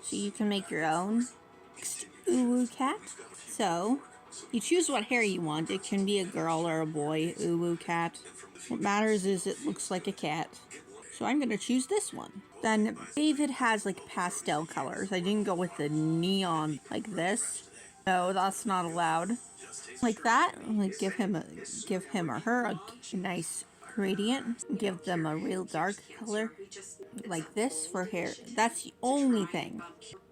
So you can make your own uwu cat. So you choose what hair you want. It can be a girl or a boy uwu cat. What matters is it looks like a cat. So I'm going to choose this one. Then David has like pastel colors. I didn't go with the neon like this. No, that's not allowed. Like that, like give him or her a nice gradient. Give them a real dark color like this for hair. That's the only thing.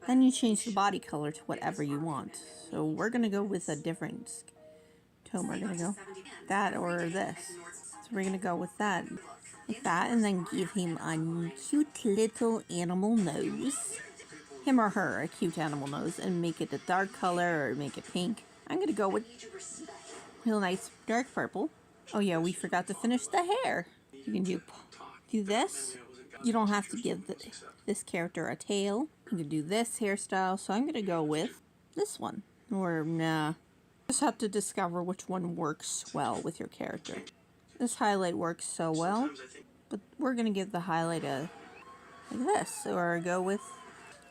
Then you change the body color to whatever you want. So we're gonna go with a different tone. We're gonna go that or this. So we're gonna go with that. Like that, and then give him a cute little animal nose. Him or her, a cute animal nose, and make it a dark color or make it pink. I'm gonna go with real nice dark purple. Oh yeah, we forgot to finish the hair. You can do this. You don't have to give this character a tail. You can do this hairstyle, so I'm gonna go with this one. Or nah. Just have to discover which one works well with your character. This highlight works so well, but we're gonna give the highlight a like this, or go with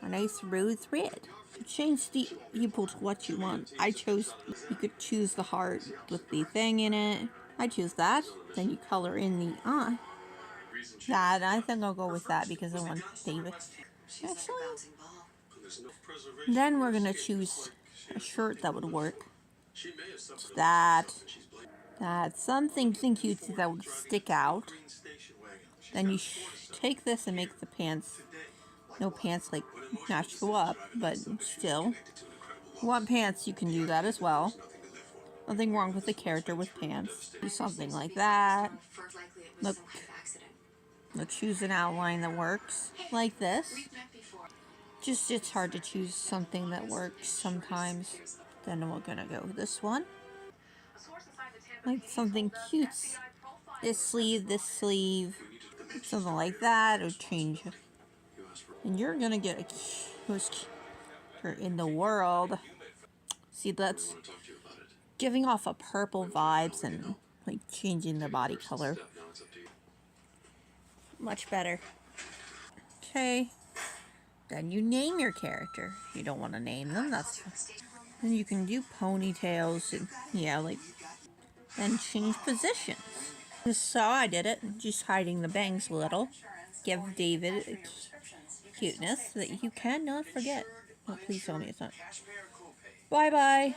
a nice rose red. Change the pupil to what you want. I chose, you could choose the heart with the thing in it. I choose that. Then you color in the eye. That, I think I'll go with that because I want David. Actually, then we're gonna choose a shirt that would work. That something cute that would stick out. Then you take this and make the pants. No pants like not show up, but still. You want pants, you can do that as well. Nothing wrong with the character with pants. Do something like that. Look, choose an outline that works like this. Just it's hard to choose something that works sometimes. Then we're gonna go with this one. Like something cute. This sleeve, something like that, or change. And you're gonna get a cutest in the world. See, that's giving off a purple vibes and like changing the body color. Much better. Okay. Then you name your character. You don't want to name them, that's fine. Then you can do ponytails and yeah, like then change positions. So I did it, just hiding the bangs a little. Give David a cuteness that you cannot forget. Oh, please tell me it's not. Bye bye.